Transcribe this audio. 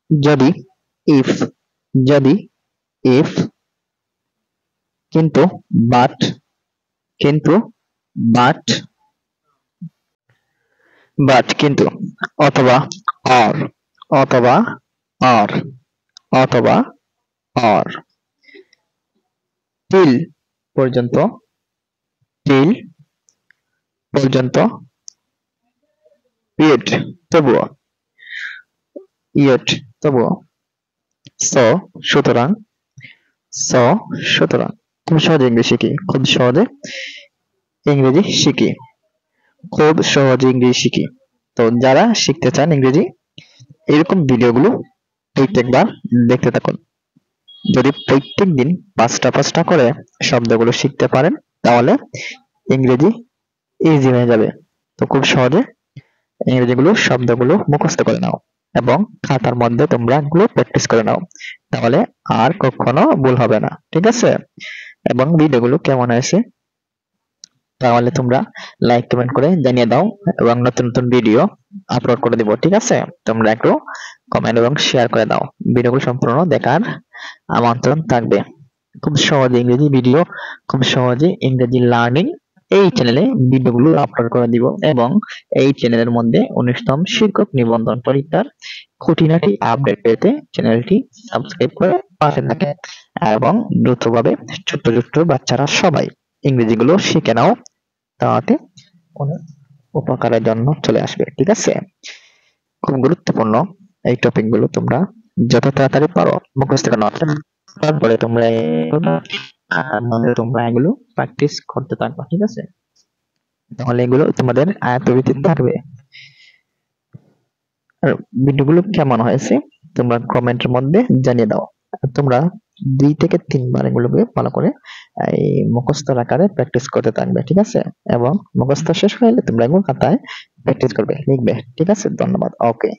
যদি, ইফ, যদি, ইফ, কিন্তু, বাট, কিন্তু, বাট, বাট কিন্তু, অথবা, অর, অথবা, অর, অথবা, অর, টিল পর্যন্ত, টিল পর্যন্ত, ইয়েট তবুও, ইয়েট তবুও, স সুতরাং, স সুতরাং। খুব সহজে ইংরেজি শিখি, খুব সহজে ইংরেজি শিখি, খুব সহজে ইংরেজি শিখি। তো যারা শিখতে চান ইংরেজি, এরকম ভিডিওগুলো প্রত্যেকবার দেখতে থাকুন। যদি প্রত্যেক দিন 5টা করে শব্দগুলো শিখতে পারেন, তাহলে ইংরেজি ইজি হয়ে যাবে। তো খুব সহজে ইংরেজিগুলো শব্দগুলো মুখস্থ করে নাও এবং খাতার মধ্যে তোমরা এগুলো প্র্যাকটিস করে নাও, তাহলে আর কখনো ভুল হবে না, ঠিক আছে? এবং ভিডিওগুলো কেমন হয়েছে তাহলে তোমরা লাইক কমেন্ট করে জানিয়ে দাও, এবং নতুন নতুন ভিডিও আপলোড করে দিব, ঠিক আছে? তোমরা একটু কমেন্ট এবং শেয়ার করে দাও। ভিডিওগুলো সম্পূর্ণ দেখার আমন্ত্রণ থাকবে। খুব সহজে ইংরেজি ভিডিও, খুব সহজে ইংরেজি লার্নিং এই চ্যানেলে ভিডিওগুলো আপলোড করে দিব, এবং এই চ্যানেলের মধ্যে 19তম শিক্ষক নিবন্ধন পরীক্ষার খুঁটিনাটি আপডেট পেতে চ্যানেলটি সাবস্ক্রাইব করে পাশে থাকে, এবং দ্রুতভাবে ছোট্ট ছোট্ট বাচ্চারা সবাই ইংরেজিগুলো শিখে নাও, তাতে অনেক উপকারের জন্য চলে আসবে, ঠিক আছে? খুব গুরুত্বপূর্ণ এই টপিক গুলো, তোমরা যত তাড়াতাড়ি পারো মুখস্থ করে নাও, তারপরে তোমরা তোমরা এগুলো প্র্যাকটিস করতে থাকবা, ঠিক আছে? তাহলে এগুলো তোমাদের আয়ত্তের ভিতরে থাকবে। আর ভিডিওগুলো কেমন হয়েছে তোমরা কমেন্টের মধ্যে জানিয়ে দাও। তোমরা 2 থেকে 3 বার এগুলোকে ভালো করে এই মুখস্থ আকারে প্র্যাকটিস করতে থাকবে, ঠিক আছে? এবং মুখস্থ শেষ হয়ে গেলে তোমরা এগুলো খাতায় প্র্যাকটিস করবে, লিখবে, ঠিক আছে? ধন্যবাদ, ওকে।